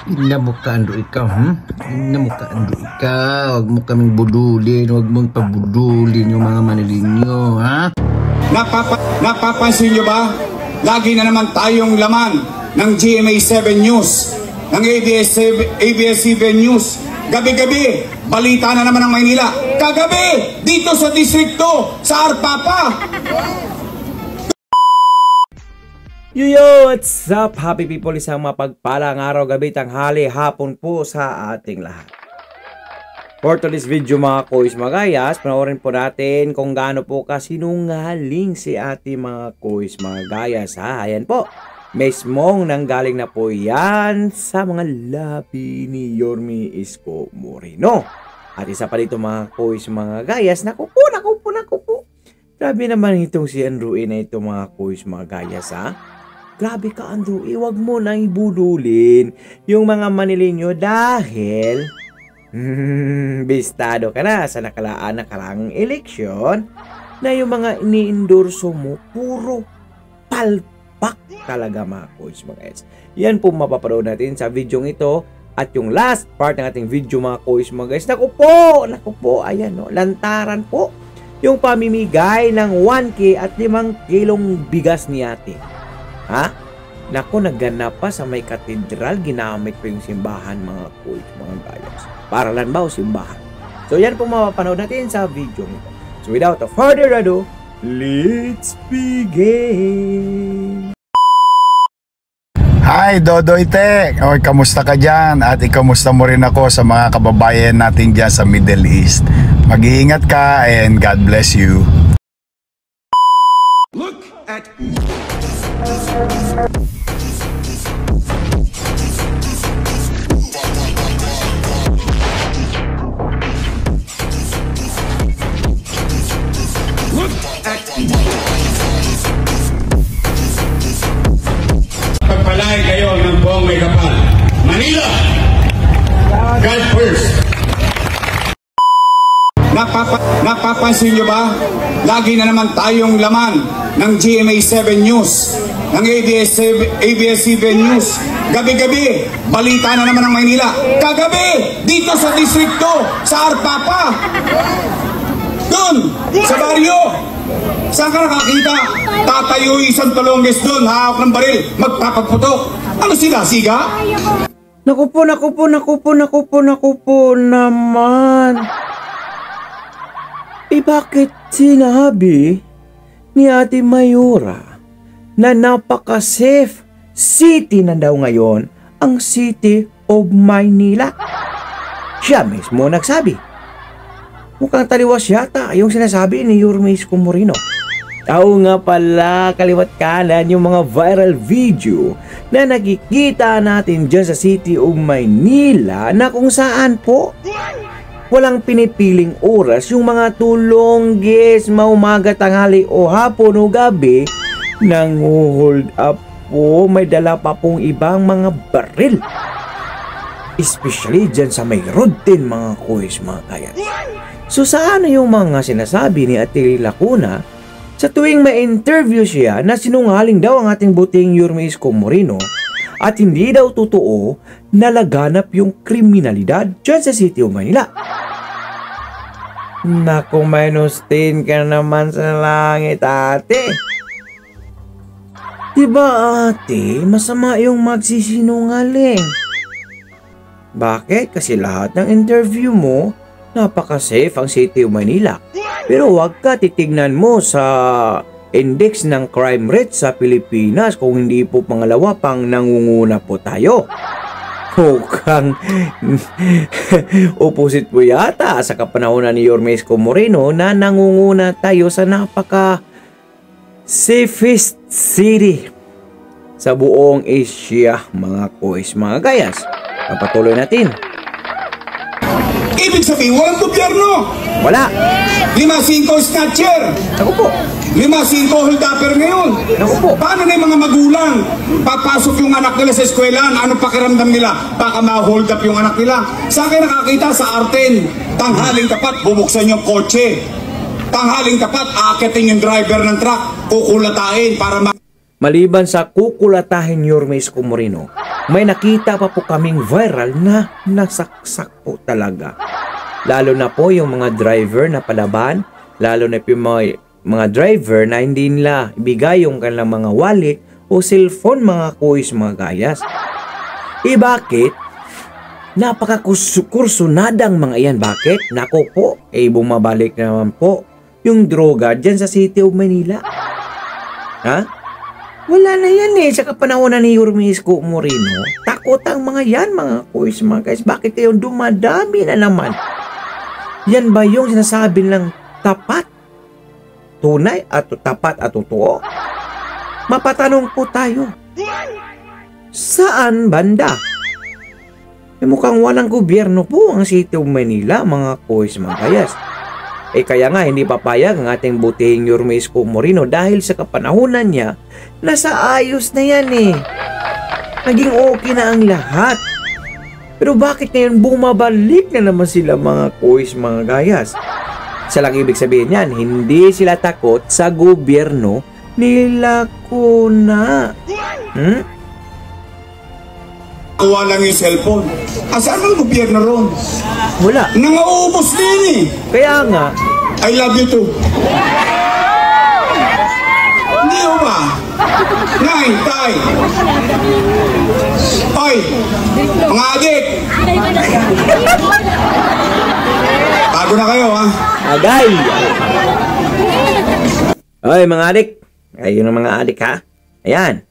Ina mo ka ando ikaw, Ina mo ka ando ikaw. Huwag mo kaming budulin, huwag mong pabudulin yung mga manilinyo, ha? Napapansin nyo ba? Lagi na naman tayong laman ng GMA7 News, ng ABS-CBN News. Gabi-gabi, balita na naman ng Maynila. Kagabi, dito sa distrikto, sa Arpapa. Yo, what's up, happy people? Isang mapagpalang araw, gabi, tanghali, hapon po sa ating lahat. For today's video mga kois, mga gayas, panoorin po natin kung gaano po kasinungaling si ating mga kois, mga gayas, ha? Ayan po, mismong nanggaling na po yan sa mga labi ni Yorme Isko Moreno. At isa pa dito mga kois, mga gayas, naku po. Grabe naman itong si Andrew na ito mga kois, mga gayas, ha? Grabe ka, Andrew, huwag mo nang ibudulin yung mga manilinyo dahil bistado ka na sa nakaraang eleksyon na yung mga ini-endorso mo puro palpak talaga mga coach, mga guys. Yan po mapapanood natin sa video ito at yung last part ng ating video mga coach, mga guys. Naku po, ayan no, lantaran po yung pamimigay ng 1K at 5 kilong bigas ni ate. Ha? Naku, nagganap pa sa may katedral, ginamit pa yung simbahan mga coach, mga gayas. Para lang ba o simbahan? So yan po mapapanood natin sa video nito. So without further ado, let's begin! Hi Dodoy Te! Oy, kamusta ka dyan? At ikamusta mo rin ako sa mga kababayan natin dyan sa Middle East. Mag-iingat ka and God bless you. Look at... Pagpalain kayo ng buong may kapal. Manila! God first! Napapansin nyo ba? Lagi na naman tayong laman ng GMA7 News, ng ABS-CBN News. Gabi-gabi, balita na naman ng Maynila. Kagabi, dito sa distrikto, sa Arpapa. Doon, sa baryo. Saan ka nakakita? Tatayo isang tulongges doon, hawak ng baril, magpapagputok. Ano sila, siga? Naku po naman. Bakit sinabi ni Ate Mayora na napaka-safe city na daw ngayon ang City of Maynila? Siya mismo nagsabi. Mukhang taliwas yata yung sinasabi ni Yorme Isko Moreno. Oo nga pala, kaliwat kanan yung mga viral video na nakikita natin dyan sa City of Maynila na kung saan po walang pinipiling oras yung mga tulongges, maumaga, tanghali o hapon o gabi nang hold up po, may dala pa pong ibang mga baril. Especially dyan sa may road din mga kuys, mga kaya. So saan yung mga sinasabi ni Ate Lacuna sa tuwing may interview siya na sinungaling daw ang ating buting Yorme Isko Moreno at hindi daw totoo na laganap yung kriminalidad dyan sa City of Manila? Naku, -10 ka naman sa langit, ate. Diba ate, masama yung magsisinungaling? Bakit? Kasi lahat ng interview mo, napaka-safe ang City of Manila. Pero wag ka titignan mo sa index ng crime rate sa Pilipinas kung hindi po pangalawa pang nangunguna po tayo. Mukhang opposite po yata sa kapanahonan ni Yorme Isko Moreno na nangunguna tayo sa napaka-safest city sa buong Asia, mga kois, mga gayas. Papatuloy natin. Ibig sabihin, walang gobyerno. Wala. 5-5 snatcher. Ako po. 5-5 hold-upper ngayon. Ako po. Paano na yung mga magulang? Papasok yung anak nila sa eskwelahan. Anong pakiramdam nila? Baka ma-hold up yung anak nila. Saan kayo nakakita? Sa Arten. Tanghaling tapat, bubuksan yung kotse. Tanghaling tapat, aakitin yung driver ng truck. Kukulatain para Maliban sa kukulatahin ni Yorme Isko Moreno, may nakita pa po kaming viral na nasaksak po talaga. Lalo na po yung mga driver na palaban, lalo na po yung mga driver na hindi nila ibigay yung kanilang mga wallet o cellphone, mga kuis, mga gayas. Bakit? Napakakursunadang mga iyan. Bakit? Nako po, bumabalik naman po yung droga dyan sa City of Manila. Ha? Wala na yan sa kapanahonan ni Yorme Isko Moreno. Takot ang mga yan, mga kuis, mga guys. Bakit yung dumadami na naman? Yan ba yung sinasabi ng tapat? Tunay at tapat at totoo? Mapatanong po tayo. Saan banda? Mukhang walang gobyerno po ang City of Manila, mga kuis, mga gayas. Kaya nga hindi papayag ang ating butihing Yorme Isko Moreno dahil sa kapanahunan niya, nasa ayos na yan Naging okay na ang lahat. Pero bakit ngayon bumabalik na naman sila, mga kuis, mga gayas? Sa lang ibig sabihin yan, hindi sila takot sa gobyerno nila kuna. Kuha lang yung cellphone. Saan ang gobyerno ron? Wala. Nangaubos din Kaya nga. I love you too. Hindi mo ba? Nay, tay. Oy, mga adik. Bago na kayo, ha? Agay. Oy, mga adik. Ayun ang mga adik, ha? Ayan.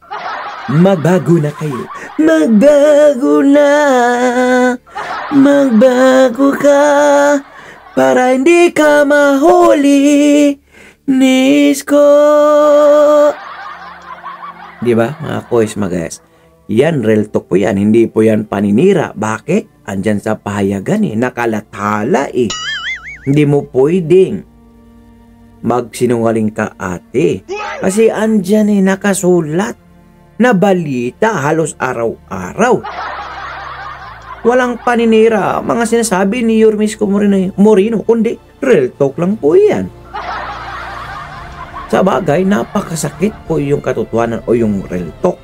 Magbago na kayo. Magbago na. Magbago ka para hindi ka mahuli, Nisko. Diba, mga kuis, mga guys? Yan, real talk po yan. Hindi po yan paninira. Bakit? Andyan sa pahayagan nakalathala Hindi mo pwedeng magsinungaling ka, ate. Kasi andyan nakasulat na balita halos araw-araw. Walang paninira mga sinasabi ni Yorme Isko Moreno, kundi real talk lang po yan. Sa bagay, napakasakit po yung katotohanan o yung real talk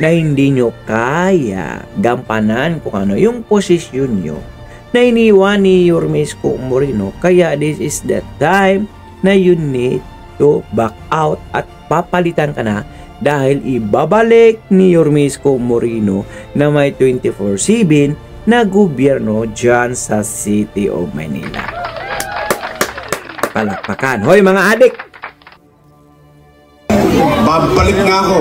na hindi nyo kaya gampanan kung ano yung posisyon nyo na iniwan ni Yorme Isko Moreno. Kaya this is the time na you need to back out at papalitan ka na dahil ibabalik ni Yorme Isko Moreno na may 24/7 na gobyerno dyan sa City of Manila. Palakpakan. Hoy, mga adik! Babalik nga ako.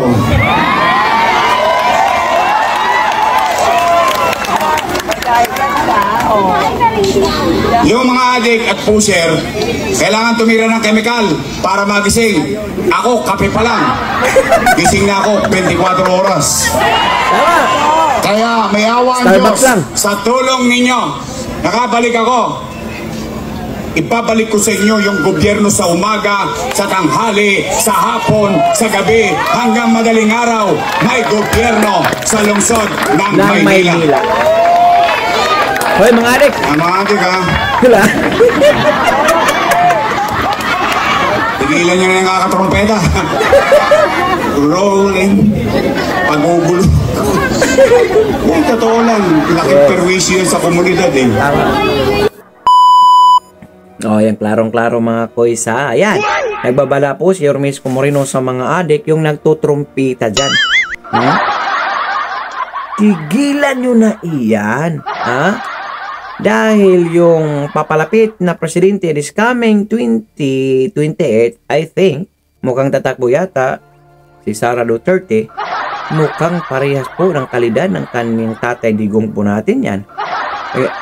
Yung mga adik at pusher, kailangan tumira ng chemical para magising. Ako, kape pa lang. Gising na ako 24 oras. Tama! Kaya may awa ang Diyos sa tulong ninyo. Nakabalik ako. Ibabalik ko sa inyo yung gobyerno sa umaga, sa tanghali, sa hapon, sa gabi, hanggang madaling araw. May gobyerno sa lungsod ng Maynila. Hoy, mga adik! Mga adik, ha? Wala. Tigilan nyo na yung kakatrompeta. Rolling. Pagugulo. Ay, totoo lang. Laking perwisyo sa komunidad Yan, klarong-klaro mga koys, ha? Ayan. Nagbabala po si Yorme Isko Moreno sa mga adik yung nagtutrumpita dyan. Tigilan nyo na iyan. Dahil yung papalapit na presidente is coming 2028, I think, mukhang tatakbo yata si Sara Duterte. Mukhang parehas po ng kalidad ng kanyang tatay digong po natin yan.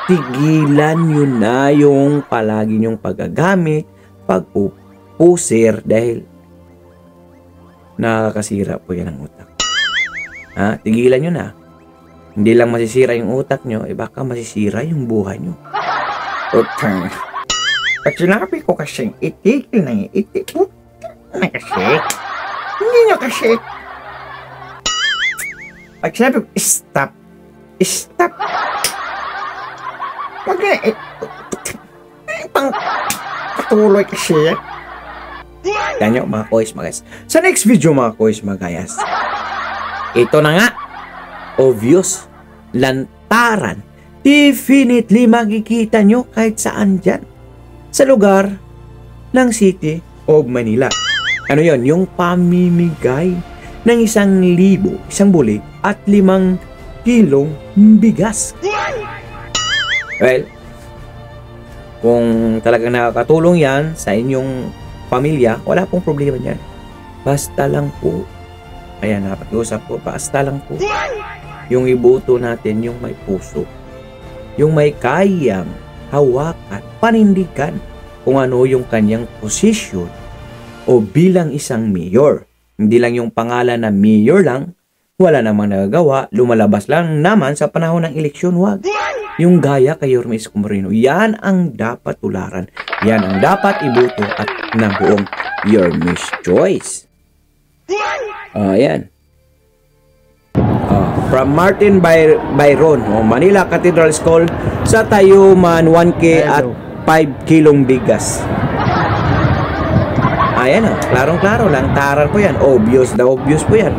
Tigilan nyo na yung palagi nyong paggagamit, pagpupusir dahil nakakasira po yan ang utak. Tigilan nyo na. Hindi lang masisira yung utak nyo, baka masisira yung buhay nyo. Okay. At sinabi ko kasing itigil na yung itigil. Na kasi. Hindi nyo kasi. At sinabi ko, stop. Stop. Pag pang patuloy kasi. Yan yung mga kois mga guys. Sa next video mga kois mga guys, ito na nga, obvious, lantaran. Definitely makikita nyo kahit saan dyan sa lugar ng City of Manila. Ano yon? Yung pamimigay ng 1,000, isang bulig at 5 kilong bigas. Well, kung talagang nakakatulong yan sa inyong pamilya, wala pong problema niyan. Basta lang po, ayan, napakiusap po, basta lang po yung iboto natin yung may puso, yung may kayang hawakan, panindigan kung ano yung kanyang posisyon o bilang isang mayor. Hindi lang yung pangalan na mayor lang, wala namang nagagawa, lumalabas lang naman sa panahon ng eleksyon, wag. Yung gaya kay Yorme Isko Moreno, yan ang dapat tularan. Yan ang dapat iboto at ng buong Yorme's Choice. Ayan. From Martin Byron, Manila Cathedral School, sa Tayuman 1K at 5 kilong bigas. Ayan, klarong-klaro lang, taran po yan. Obvious na obvious po yan.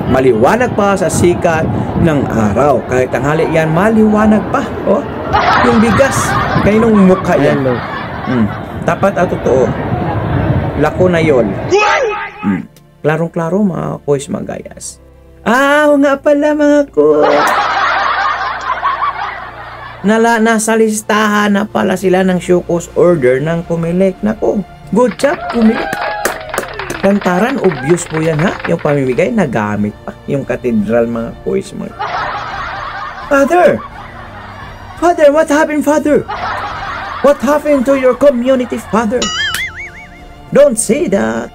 Maliwanag pa sa sikat ng araw. Kahit tanghali yan, maliwanag pa. Oh, yung bigas. Kaninong mukha yan? Tapat at totoo. Lako na yun. Klarong-klaro mga kois mga gayas. Nga pala mga kois. Nasa listahan na pala sila ng show cause order ng Comelec. Nako, good job Comelec. Lantaran, obvious po yan ha. Yung pamimigay, nagamit pa. Yung katedral mga kois mga. Father! Father, what happened, Father? What happened to your community, Father? Don't say that.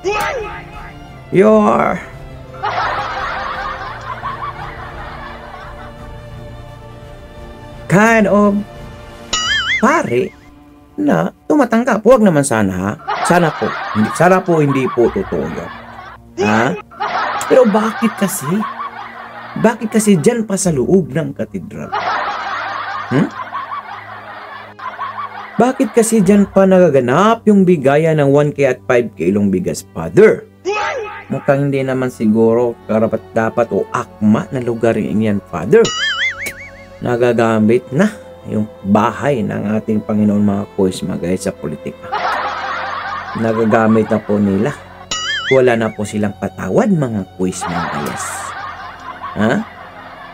You're... kind of pare na tumatanggap. Huwag naman sana ha. Sana po hindi po totoo yun. Ha? Pero bakit kasi? Bakit kasi dyan pa sa loob ng katedral? Bakit kasi dyan pa nagaganap yung bigayan ng 1K at 5 kilong bigas, Father? Mukhang hindi naman siguro karapat-dapat o akma na lugar yan, Father. Nagagamit na yung bahay ng ating Panginoon mga kois mga guys sa politika. Nagagamit na po nila. Wala na po silang patawad mga kois mga guys. Ha?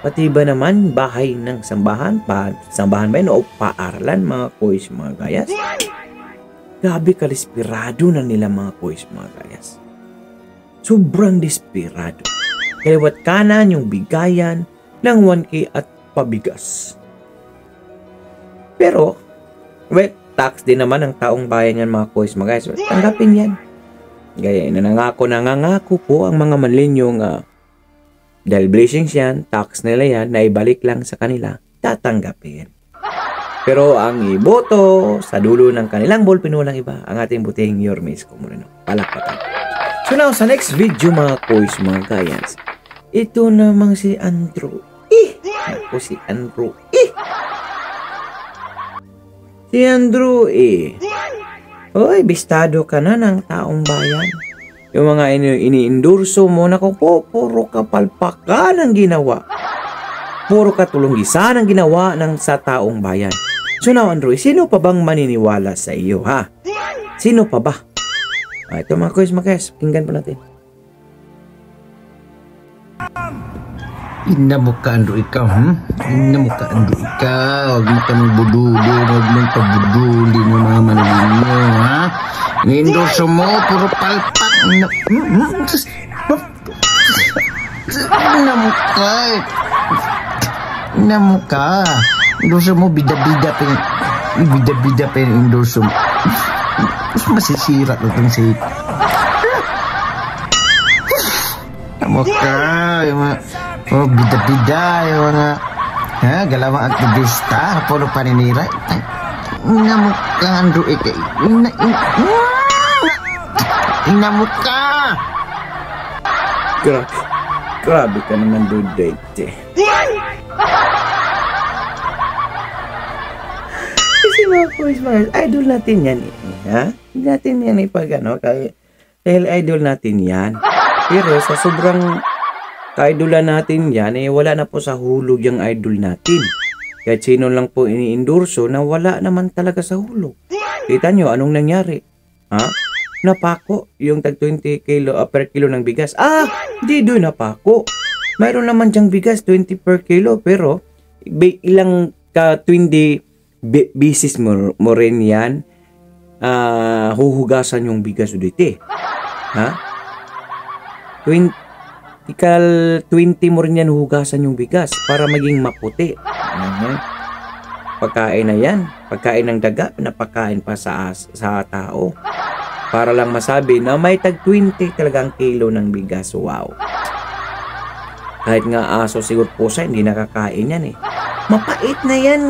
Pati ba naman bahay ng sambahan? Sambahan ba yun o paaralan mga kois mga gayas? Grabe kalispirado na nila mga kois mga gayas. Sobrang desperado. Kaliwat kanan yung bigayan ng 1K at pabigas. Pero, well, tax din naman ang taong bayan yan mga kois mga guys. Tanggapin yan. Gaya, nangangako po ang mga manlinyong dahil blessings yan, tax nila yan, na ibalik lang sa kanila, tatanggapin. Pero ang iboto sa dulo ng kanilang ballpen walang iba, ang ating butihing Yorme Isko Moreno. Palakpakan. So now, sa next video mga kois mga gayas, ito namang si Andrew. Ako si Andrew. Si Andrew Hoy, bistado ka na ng taong bayan. Yung mga ini-endorso mo, naku po, puro kapalpakan ang ginawa. Puro katulong-gisan ang ginawa sa taong bayan. So now, Andrew, sino pa bang maniniwala sa iyo, ha? Sino pa ba? Ito mga kois, pakinggan po natin. Ina mo ka, Andrew, ikaw, Ina mo ka, Andrew, ikaw. Huwag mo kaming budulin, huwag mong pabudulin yung mga manilin mo, ha? Ni-endorso mo, puro palpak. Ina mo ka. Ina mo ka. Endorso mo, bida-bida pa yung endorso mo. Mas masisira na itong sa'yo. Ina mo ka, yung mga... Oh, bida-bida, yung mga galawang aktivista, puro paninira. Ina mo ka, Andrew, ina mo ka! Grabe ka naman, Dudete. Kasi mga boys, mga idol natin yan, ha? Hindi natin yan ipag, kaya Dahil idol natin yan. Pero sa sobrang ka-idolan natin yan, wala na po sa hulog yung idol natin. Kahit sino lang po ini-endorso na wala naman talaga sa hulog. Kita nyo, anong nangyari? Ha? Napako yung tag 20 kilo per kilo ng bigas. Di doon napako. Mayroon naman diyang bigas 20 per kilo, pero ilang ka 20 bisis mo rin yan huhugasan yung bigas dito. Ha? 20 mo rin yan huhugasan yung bigas para maging maputi. Pagkain na yan. Pagkain ng daga, pinapakain pa sa tao. Para lang masabi na may tag 20 talagang kilo ng bigas. Wow. Kahit nga aso siguro pusa, hindi nakakain yan Mapait na yan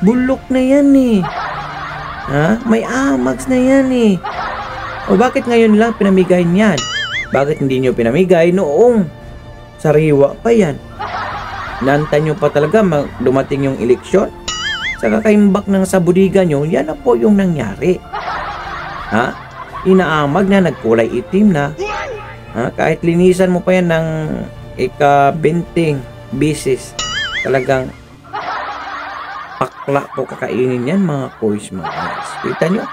Bulok na yan Ha? May amags na yan O bakit ngayon lang pinamigay niyan? Bakit hindi nyo pinamigay noong sariwa pa yan? Nanta nyo pa talaga dumating yung eleksyon? Sa kakaimbak ng sa budiga nyo, yan na po yung nangyari. Ha? Inaamag na, nagkulay itim na. Ha? Kahit linisan mo pa yan ng ika-20 bisis, talagang pakla po kakainin yan mga kois mga guys. Kita nyo?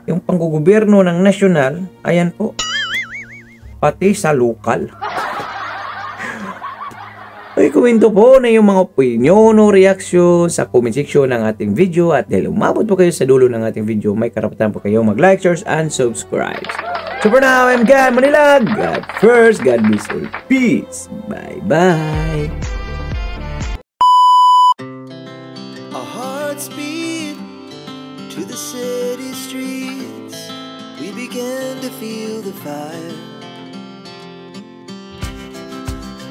Yung panggugobyerno ng nasyonal, ayan po. Pati sa lokal. Ay, komento po na yung mga opinion o reaction sa comment section ng ating video. At dahil umabot po kayo sa dulo ng ating video, may karapatan po kayo mag-like, share, and subscribe. So for now, I'm God Manila. God first, God bless all. Peace. Bye-bye. Our hearts beat to the city streets. We began to feel the fire.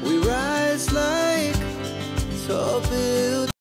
We rise like tall buildings.